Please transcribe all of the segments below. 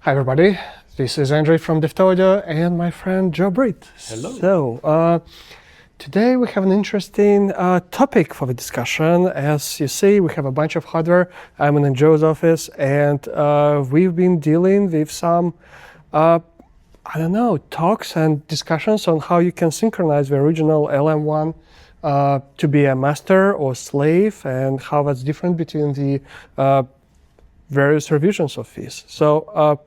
Hi everybody, this is Andrei from DevTaudio and my friend Joe Britt. Hello. So, today we have an interesting topic for the discussion. As you see, we have a bunch of hardware. I'm in Joe's office and we've been dealing with some, talks and discussions on how you can synchronize the original LM1 to be a master or slave and how that's different between the various revisions of this. So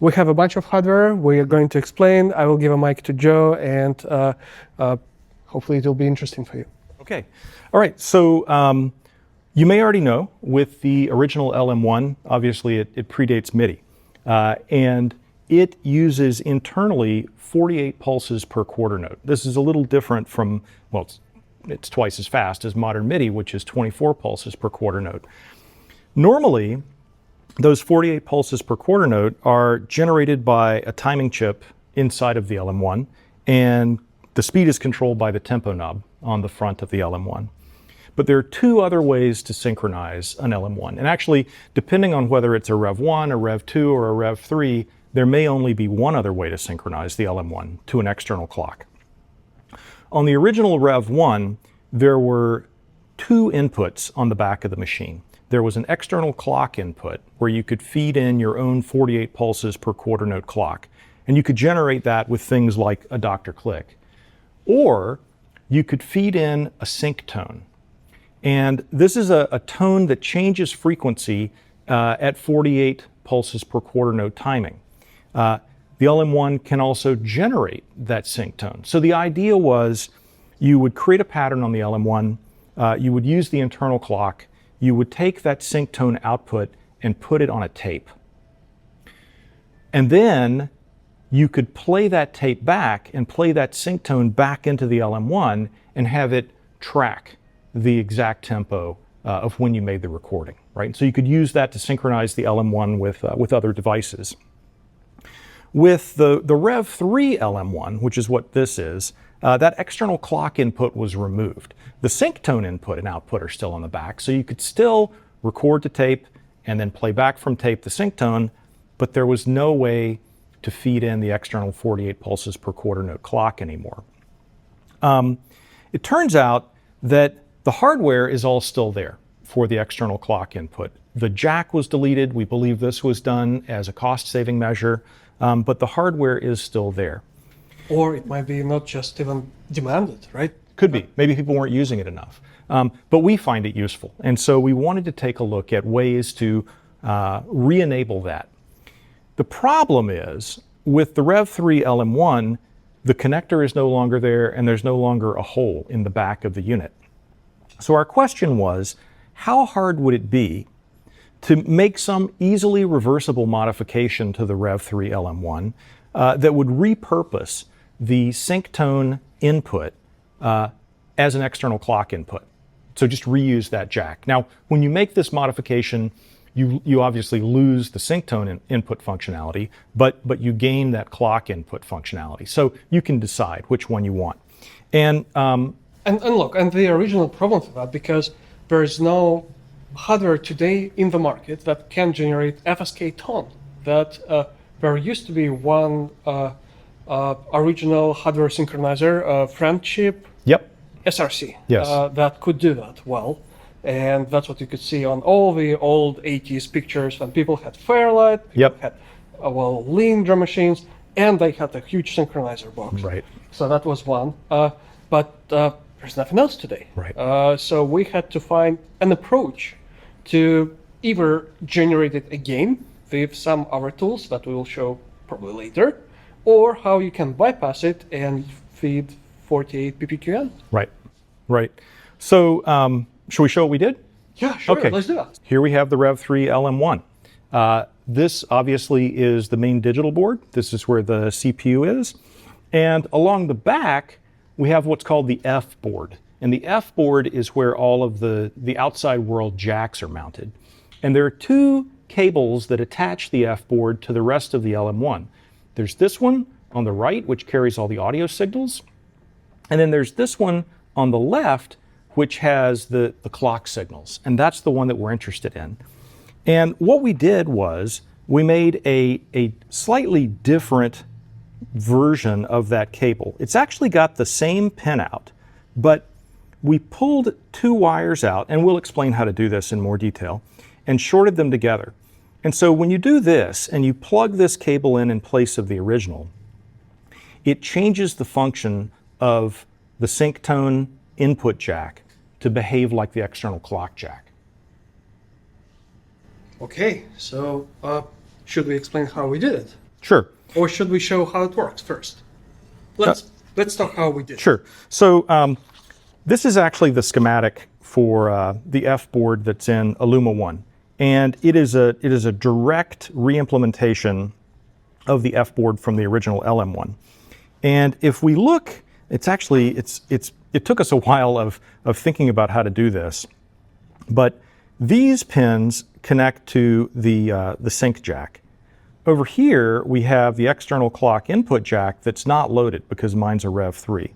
we have a bunch of hardware. We are going to explain. I will give a mic to Joe, and hopefully it will be interesting for you. Okay. All right. So you may already know with the original LM1, obviously it predates MIDI. And it uses internally 48 pulses per quarter note. This is a little different from, well, it's twice as fast as modern MIDI, which is 24 pulses per quarter note. Normally, those 48 pulses per quarter note are generated by a timing chip inside of the LM1, and the speed is controlled by the tempo knob on the front of the LM1. But there are two other ways to synchronize an LM1. And actually, depending on whether it's a Rev1, a Rev2, or a Rev3, there may only be one other way to synchronize the LM1 to an external clock. On the original Rev1, there were two inputs on the back of the machine. There was an external clock input where you could feed in your own 48 pulses per quarter note clock. And you could generate that with things like a Dr. Click. Or you could feed in a sync tone. And this is a tone that changes frequency at 48 pulses per quarter note timing. The LM1 can also generate that sync tone. So the idea was you would create a pattern on the LM1, you would use the internal clock, you would take that sync tone output and put it on a tape. And then you could play that tape back and play that sync tone back into the LM1 and have it track the exact tempo of when you made the recording, right? So you could use that to synchronize the LM1 with other devices. With the Rev3 LM1, which is what this is, that external clock input was removed. The sync tone input and output are still on the back, so you could still record to tape and then play back from tape the sync tone, but there was no way to feed in the external 48 pulses per quarter note clock anymore. It turns out that the hardware is all still there for the external clock input. The jack was deleted. We believe this was done as a cost-saving measure, but the hardware is still there. Or it might be not just even demanded, right? Could be. Maybe people weren't using it enough. But we find it useful. And so we wanted to take a look at ways to re-enable that. The problem is, with the Rev3 LM1, the connector is no longer there and there's no longer a hole in the back of the unit. So our question was, how hard would it be to make some easily reversible modification to the Rev3 LM1 that would repurpose the sync tone input as an external clock input? So just reuse that jack. Now, when you make this modification, you obviously lose the sync tone input functionality, but you gain that clock input functionality. So you can decide which one you want. And look, and the original problem for that, because there is no hardware today in the market that can generate FSK tone. That there used to be one original hardware synchronizer, friendship. Yep. SRC. Yes. That could do that well. And that's what you could see on all the old 80s pictures when people had Fairlight, Yep. had Linn drum machines, and they had a huge synchronizer box. Right. So that was one. But there's nothing else today. Right. So we had to find an approach to either generate it again with some other tools that we will show probably later, or how you can bypass it and feed 48 PPQN. Right. Right. So shall we show what we did? Yeah, sure. Okay. Let's do that. Here we have the Rev3 LM1. This obviously is the main digital board. This is where the CPU is. And along the back, we have what's called the F board. And the F board is where all of the outside world jacks are mounted. And there are two cables that attach the F board to the rest of the LM1. There's this one on the right, which carries all the audio signals. And then there's this one on the left, which has the clock signals. And that's the one that we're interested in. And what we did was we made a slightly different version of that cable. It's actually got the same pinout, but we pulled 2 wires out, and we'll explain how to do this in more detail, and shorted them together. And so when you do this and you plug this cable in place of the original, it changes the function of the sync tone input jack to behave like the external clock jack. Okay, so should we explain how we did it? Sure. Or should we show how it works first? Let's talk how we did it. Sure. So this is actually the schematic for the F board that's in LM-1. And it is a direct re-implementation of the F board from the original LM-1. And if we look, it took us a while of thinking about how to do this. But these pins connect to the sync jack. Over here, we have the external clock input jack that's not loaded because mine's a Rev3.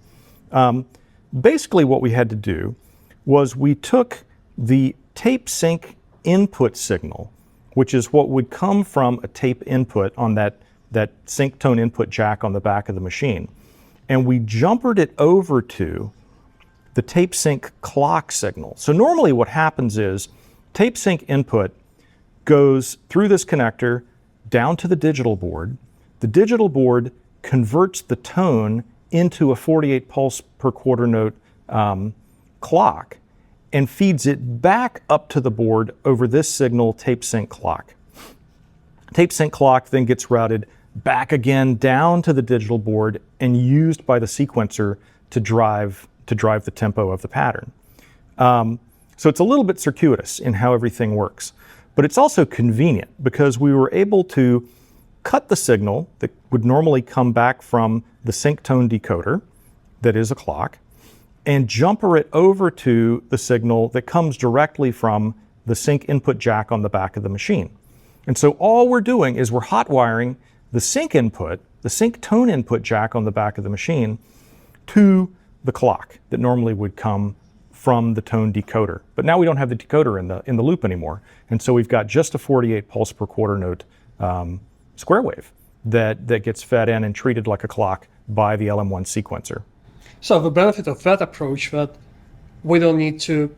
Basically, what we had to do was we took the tape sync input signal, which is what would come from a tape input on that sync tone input jack on the back of the machine, and we jumpered it over to the tape sync clock signal. So normally what happens is tape sync input goes through this connector down to the digital board. The digital board converts the tone into a 48 pulse per quarter note clock and feeds it back up to the board over this signal tape sync clock. Tape sync clock then gets routed back again down to the digital board and used by the sequencer to drive the tempo of the pattern. So it's a little bit circuitous in how everything works, but it's also convenient because we were able to cut the signal that would normally come back from the sync tone decoder, that is a clock, and jumper it over to the signal that comes directly from the sync input jack on the back of the machine. And so all we're doing is we're hot wiring the sync input, the sync tone input jack on the back of the machine to the clock that normally would come from the tone decoder. But now we don't have the decoder in the loop anymore. And so we've got just a 48 pulse per quarter note square wave that gets fed in and treated like a clock by the LM-1 sequencer. So the benefit of that approach that we don't need to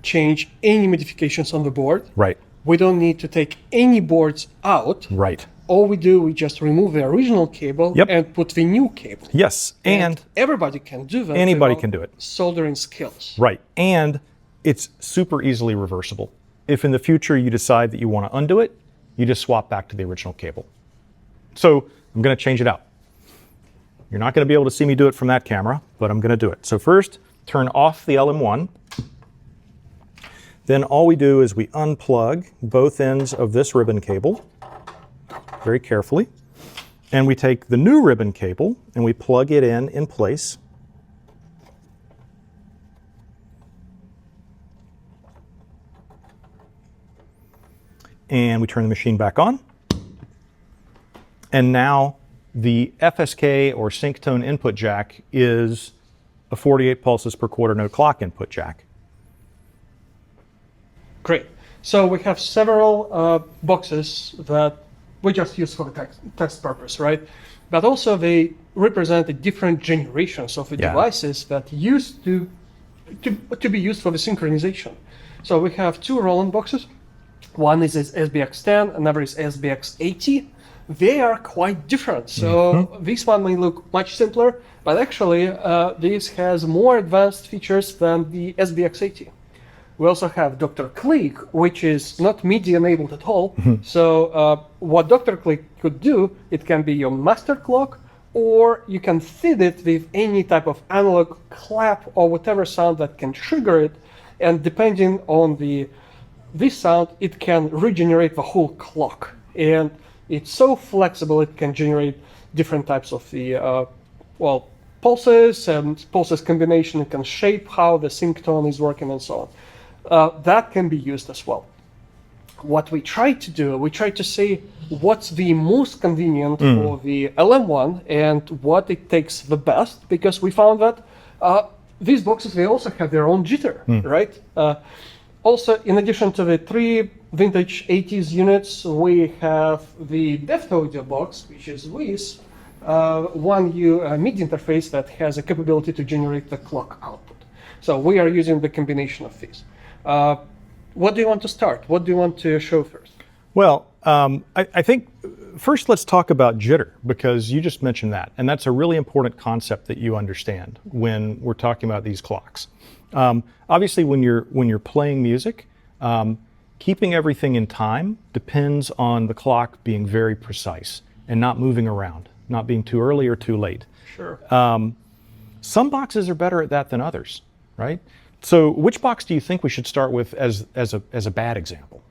change any modifications on the board. Right. We don't need to take any boards out. Right. All we do, we just remove the original cable and put the new cable. Yes, and everybody can do that. Anybody can do it. Soldering skills. Right, and it's super easily reversible. If in the future you decide that you want to undo it, you just swap back to the original cable. So I'm going to change it out. You're not going to be able to see me do it from that camera, but I'm going to do it. So first, turn off the LM-1. Then all we do is we unplug both ends of this ribbon cable very carefully, and we take the new ribbon cable and we plug it in place. And we turn the machine back on. And now the FSK or sync tone input jack is a 48 pulses per quarter note clock input jack. Great. So we have several boxes that we just use for the test purpose, right? But also they represent the different generations of the devices that used to be used for the synchronization. So we have 2 Roland boxes. One is SBX10, another is SBX80. They are quite different. So this one may look much simpler, but actually this has more advanced features than the SBX80. We also have Dr. Click, which is not MIDI enabled at all. So what Dr. Click could do, it can be your master clock, or you can feed it with any type of analog clap or whatever sound that can trigger it. And depending on this sound, it can regenerate the whole clock. And it's so flexible, it can generate different types of the pulses and pulses combination. It can shape how the sync tone is working and so on. That can be used as well. What we try to do, we try to see what's the most convenient for the LM-1 and what it takes the best, because we found that these boxes, they also have their own jitter, right? Also, in addition to the 3 vintage 80s units, we have the depth audio box, which is this one MIDI interface that has a capability to generate the clock output. So we are using the combination of these. What do you want to start? What do you want to show first? Well, I think first let's talk about jitter, because you just mentioned that, and that's a really important concept that you understand when we're talking about these clocks. Obviously, when you're playing music, keeping everything in time depends on the clock being very precise and not moving around, not being too early or too late. Sure. Some boxes are better at that than others, right? So which box do you think we should start with as a bad example?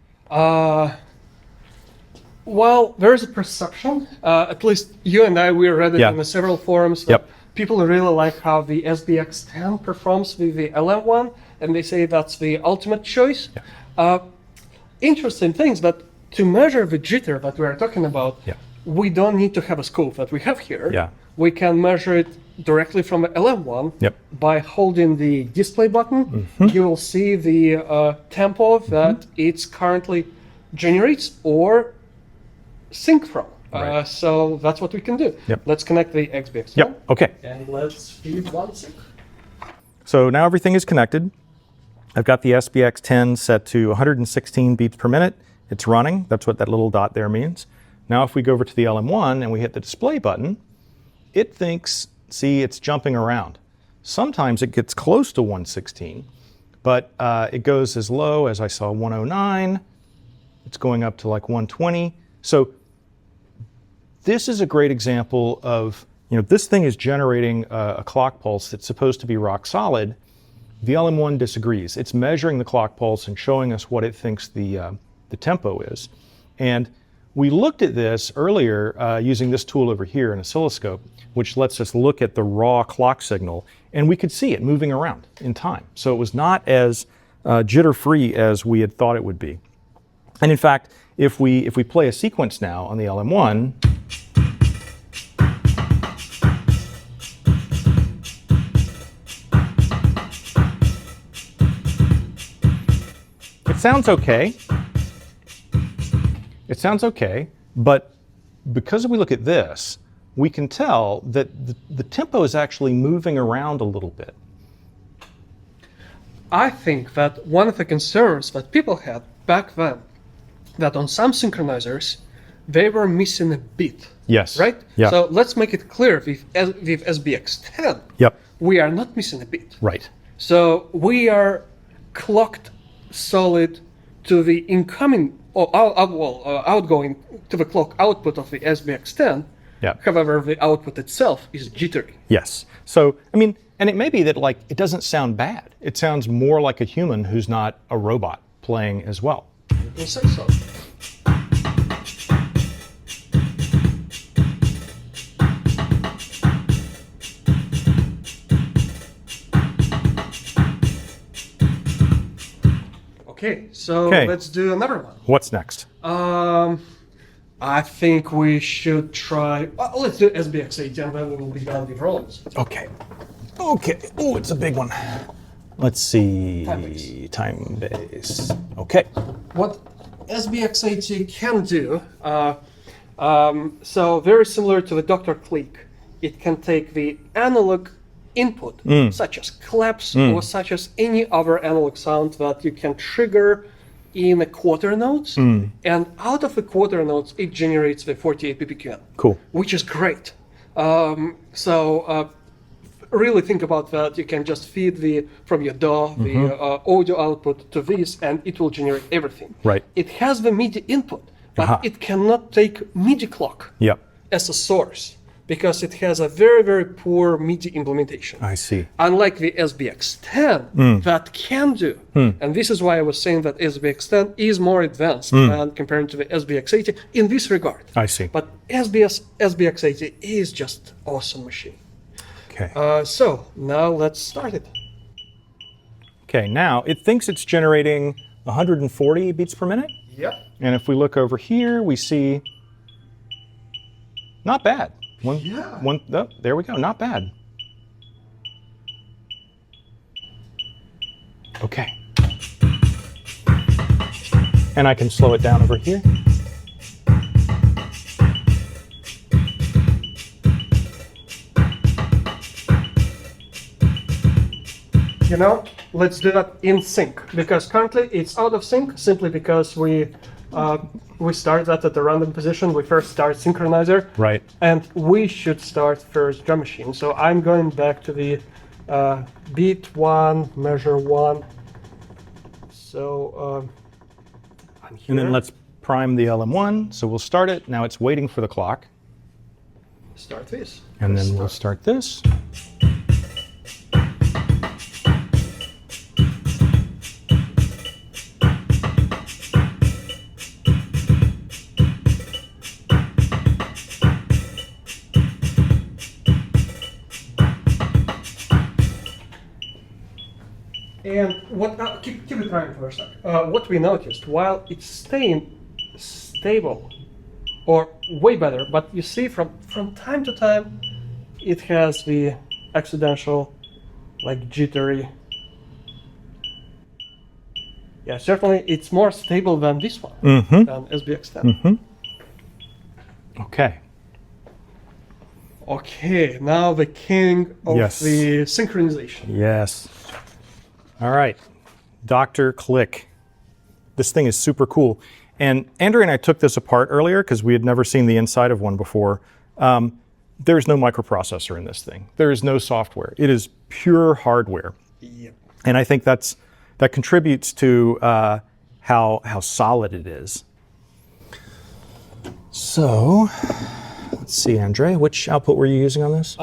Well, there's a perception, at least you and I, we read it in the several forums, that people really like how the SBX10 performs with the LM1, and they say that's the ultimate choice. Interesting things, but to measure the jitter that we are talking about, we don't need to have a scope that we have here. We can measure it directly from the LM1 by holding the display button. You will see the tempo that it currently generates or sync from. So that's what we can do. Let's connect the XBX. Okay. And let's feed one sync. So now everything is connected. I've got the SBX10 set to 116 beats per minute. It's running. That's what that little dot there means. Now if we go over to the LM1 and we hit the display button, it thinks, see, it's jumping around. Sometimes it gets close to 116, but it goes as low as I saw 109. It's going up to like 120. So this is a great example of, this thing is generating a clock pulse that's supposed to be rock solid. The LM1 disagrees. It's measuring the clock pulse and showing us what it thinks the tempo is. And we looked at this earlier using this tool over here, an oscilloscope, which lets us look at the raw clock signal, and we could see it moving around in time. So it was not as jitter-free as we had thought it would be. And in fact, if we play a sequence now on the LM1, it sounds okay. It sounds okay, but because we look at this, we can tell that the tempo is actually moving around a little bit. I think that one of the concerns that people had back then, that on some synchronizers, they were missing a beat. Yes. Right? Yeah. So let's make it clear with SBX10, we are not missing a beat. Right. So we are clocked solid to the incoming or outgoing to the clock output of the SBX10. However, the output itself is jittery. Yes. So, I mean, and it may be that it doesn't sound bad. It sounds more like a human who's not a robot playing as well. You can say so. Okay, so let's do another one. What's next? I think we should try. Let's do SBX80 and then we will be done with rollers. Okay. Okay. Oh, it's a big one. Let's see. Time base. Okay. What SBX80 can do, so very similar to the Dr. Click, it can take the analog input, such as claps or such as any other analog sound that you can trigger in a quarter notes, and out of the quarter notes, it generates the 48 ppqn. Cool. Which is great. Really think about that. You can just feed from your DAW the audio output to this, and it will generate everything. Right. It has the MIDI input, but it cannot take MIDI clock as a source, because it has a very, very poor MIDI implementation. I see. Unlike the SBX10, that can do. And this is why I was saying that SBX10 is more advanced than compared to the SBX80 in this regard. I see. But SBX80 is just awesome machine. Okay. So now let's start it. Okay, now it thinks it's generating 140 beats per minute. Yep. And if we look over here, we see not bad. Oh, there we go, not bad. Okay. And I can slow it down over here. You know, let's do that in sync, because currently it's out of sync simply because we start that at a random position. We first start synchronizer, Right. and we should start first drum machine. So I'm going back to the beat 1, measure 1. So I'm here. And then let's prime the LM1. So we'll start it. Now it's waiting for the clock. Start this. And then we'll start this. And what? Keep it running for a sec. What we noticed, while it's staying stable, or way better, but you see from time to time, it has the accidental, like jittery. Yeah, certainly it's more stable than this one, than SBX10. Okay. Okay, now the king of Yes. the synchronization. Yes. All right. Dr. Click. This thing is super cool. And Andrei and I took this apart earlier because we had never seen the inside of one before. There's no microprocessor in this thing. There is no software. It is pure hardware. Yep. And I think that contributes to how solid it is. So, let's see, Andrei, which output were you using on this?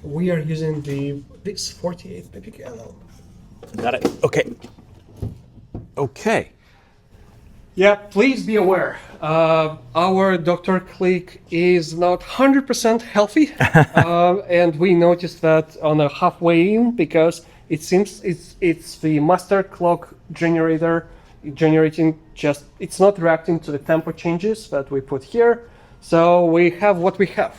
We are using this 48 ppk. Got it. Okay. Okay. Yeah, please be aware, our Dr. Click is not 100% healthy, and we noticed that on a halfway in because it seems it's the master clock generator generating just, it's not reacting to the tempo changes that we put here, so we have what we have.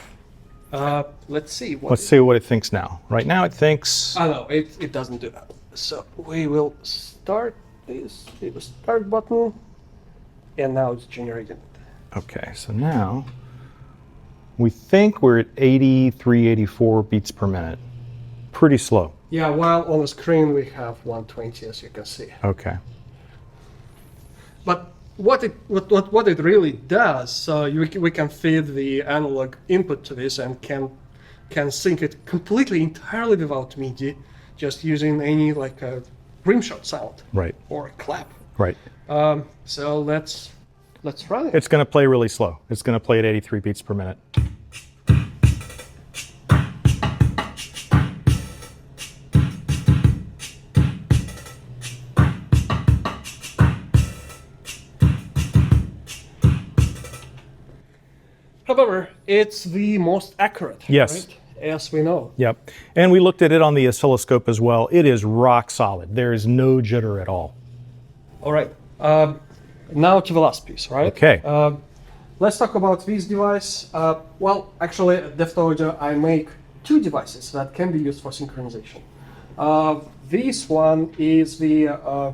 Let's see. Let's see what it thinks now. Right now it thinks... Oh no, it doesn't do that. So we will start this, hit the start button, and now it's generating it. Okay, so now we think we're at 83, 84 beats per minute. Pretty slow. Yeah, while on the screen we have 120, as you can see. Okay. But what it really does, so we can feed the analog input to this and can sync it completely entirely without MIDI, just using any like a rimshot sound, Right. or a clap. Right. So let's run it. It's going to play really slow. It's going to play at 83 beats per minute. However, it's the most accurate, Yes. right? As we know. Yep. And we looked at it on the oscilloscope as well. It is rock solid. There is no jitter at all. All right. Now to the last piece, right? Okay. Let's talk about this device. Well, actually, at Deft Audio, I make two devices that can be used for synchronization. This one is the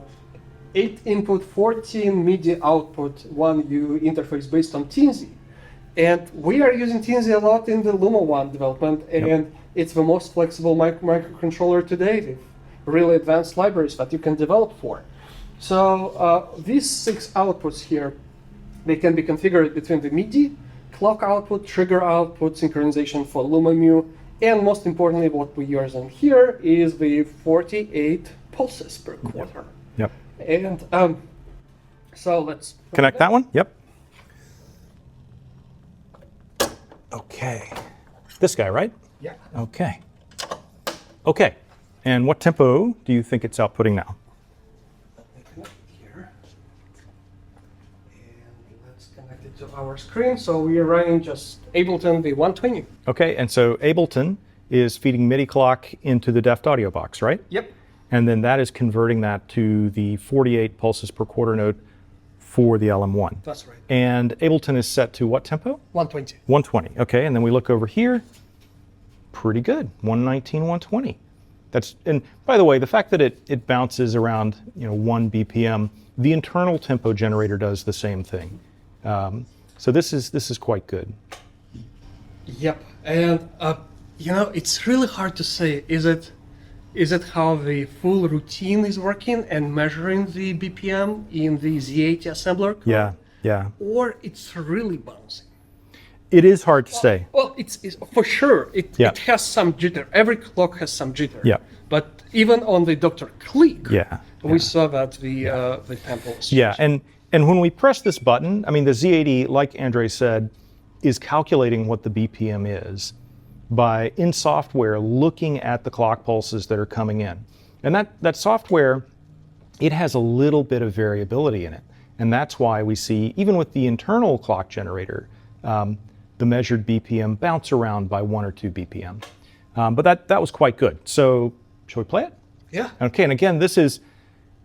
8 input, 14 MIDI output, one U interface based on Tinsy. And we are using Tinsy a lot in the Luma 1 development, and it's the most flexible microcontroller today with really advanced libraries that you can develop for. So these 6 outputs here, they can be configured between the MIDI, clock output, trigger output, synchronization for Luma Mu, and most importantly, what we use in here is the 48 pulses per quarter. Yep. And so let's Connect that one? Yep. Okay. This guy, right? Yeah. Okay. Okay. And what tempo do you think it's outputting now? Let me connect it here. And let's connect it to our screen. So we are running just Ableton V120. Okay, and so Ableton is feeding MIDI clock into the Deft Audio box, right? Yep. And then that is converting that to the 48 pulses per quarter note for the LM1. That's right. And Ableton is set to what tempo? 120. 120. Okay, and then we look over here. Pretty good. 119, 120. And by the way, the fact that it bounces around 1 BPM, the internal tempo generator does the same thing. So this is quite good. Yep, and it's really hard to say. Is it how the full routine is working and measuring the BPM in the Z80 assembler code? Yeah. Or it's really bouncing? It is hard to say. Well, it's for sure. It has some jitter. Every clock has some jitter. Yeah. But even on the Dr. Click, we Yeah. saw that the tempo was Yeah, changed. and when we press this button, I mean, the Z80, like Andrei said, is calculating what the BPM is by, in software, looking at the clock pulses that are coming in. And that software, it has a little bit of variability in it. And that's why we see, even with the internal clock generator, the measured BPM bounce around by 1 or 2 BPM. But that was quite good. So, shall we play it? Yeah. Okay, and again, this is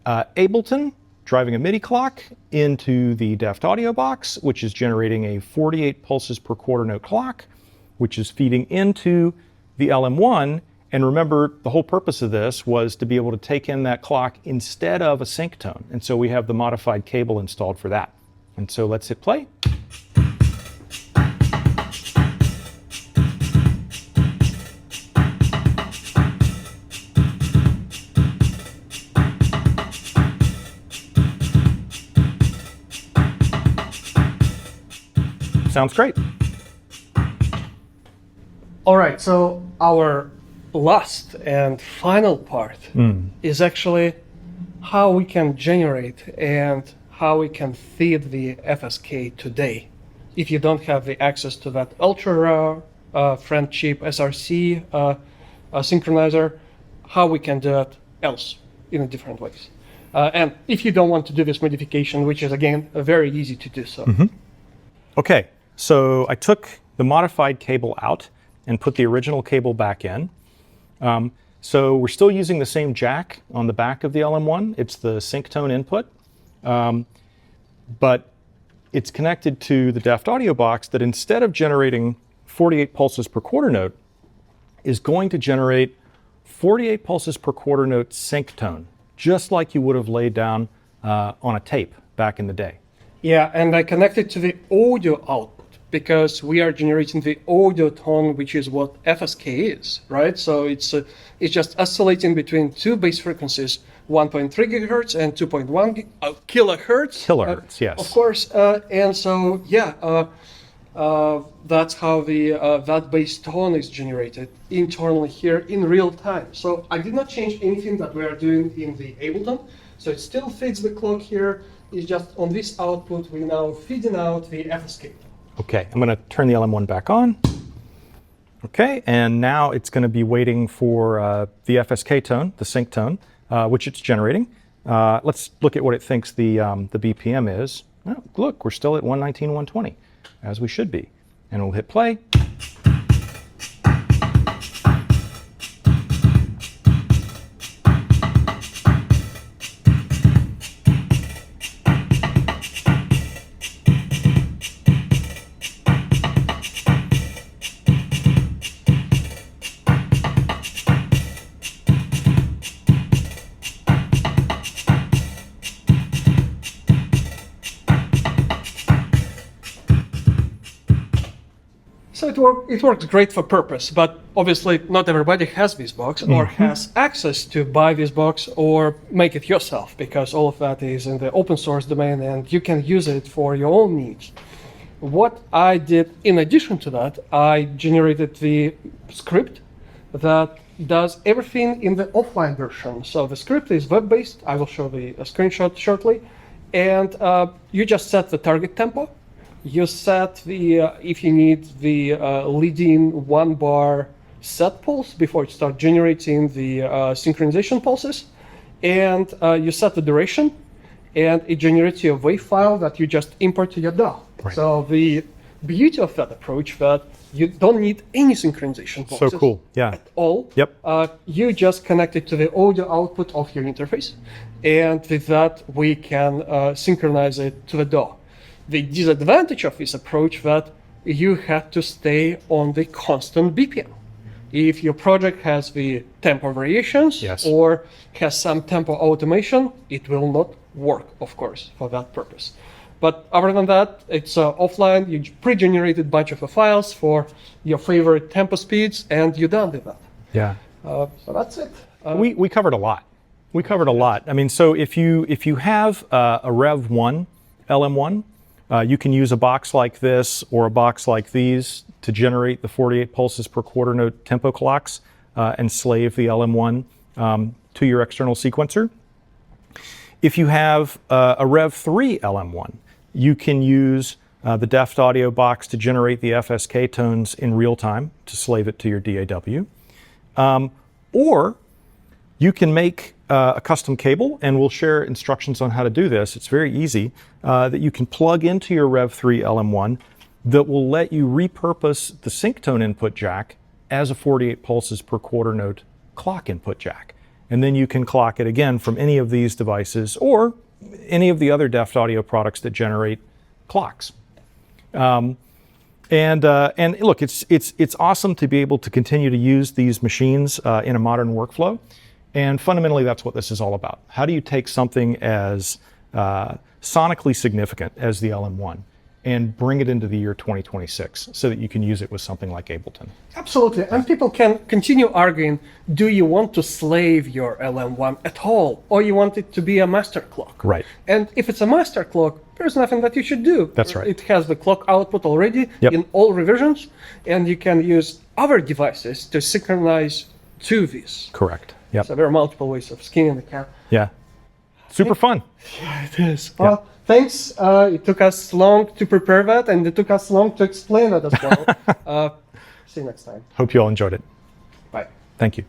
Ableton driving a MIDI clock into the Deft Audio box, which is generating a 48 pulses per quarter note clock, which is feeding into the LM1. And remember, the whole purpose of this was to be able to take in that clock instead of a sync tone. And so we have the modified cable installed for that. And so let's hit play. Sounds great. All right, so our last and final part is actually how we can generate and how we can feed the FSK today. If you don't have the access to that ultra friend chip SRC synchronizer, how we can do it else in different ways. And if you don't want to do this modification, which is again very easy to do so. Okay, so I took the modified cable out and put the original cable back in. So we're still using the same jack on the back of the LM1. It's the sync tone input, but it's connected to the Deft Audio box that, instead of generating 48 pulses per quarter note, is going to generate 48 pulses per quarter note sync tone, just like you would have laid down on a tape back in the day. Yeah, and I connected to the audio output because we are generating the audio tone, which is what FSK is, right? So it's just oscillating between two bass frequencies, 1.3 gigahertz and 2.1 kilohertz. Kilohertz, yes. Of course, and so that's how that bass tone is generated internally here in real time. So I did not change anything that we are doing in the Ableton. So it still feeds the clock here. It's just on this output, we're now feeding out the FSK. Okay, I'm going to turn the LM1 back on. Okay, and now it's going to be waiting for the FSK tone, the sync tone, which it's generating. Let's look at what it thinks the BPM is. Oh, look, we're still at 119, 120, as we should be. And we'll hit play. So it works great for purpose, but obviously not everybody has this box or has access to buy this box or make it yourself, because all of that is in the open source domain and you can use it for your own needs. What I did in addition to that, I generated the script that does everything in the offline version. So the script is web-based. I will show the screenshot shortly. And you just set the target tempo. You set if you need the leading 1 bar set pulse before it starts generating the synchronization pulses. And you set the duration, and it generates you a WAV file that you just import to your DAW. Right. So the beauty of that approach that you don't need any synchronization pulses. So cool, yeah. At all. Yep. You just connect it to the audio output of your interface. And with that, we can synchronize it to the DAW. The disadvantage of this approach that you have to stay on the constant BPM. If your project has the tempo variations Yes. or has some tempo automation, it will not work, of course, for that purpose. But other than that, it's offline. You pre-generated bunch of files for your favorite tempo speeds, and you're done with that. Yeah. So that's it. We covered a lot. We covered a lot. I mean, so if you have a Rev1 LM1, you can use a box like this or a box like these to generate the 48 pulses per quarter note tempo clocks and slave the LM1 to your external sequencer. If you have a Rev3 LM1, you can use the Deft Audio box to generate the FSK tones in real time to slave it to your DAW. Or you can make a custom cable, and we'll share instructions on how to do this. It's very easy, that you can plug into your Rev3 LM1 that will let you repurpose the sync tone input jack as a 48 pulses per quarter note clock input jack. And then you can clock it again from any of these devices or any of the other Deft Audio products that generate clocks. And look, it's awesome to be able to continue to use these machines in a modern workflow. And fundamentally, that's what this is all about. How do you take something as sonically significant as the LM1 and bring it into the year 2026 so that you can use it with something like Ableton? Absolutely. And people can continue arguing, do you want to slave your LM1 at all, or you want it to be a master clock? Right. And if it's a master clock, there's nothing that you should do. That's right. It has the clock output already Yep. in all revisions, and you can use other devices to synchronize to this. Correct. Yep. So there are multiple ways of skinning the cat. Yeah. Super fun. Yeah, it is. Well, thanks. It took us long to prepare that, and it took us long to explain it as well. See you next time. Hope you all enjoyed it. Bye. Thank you.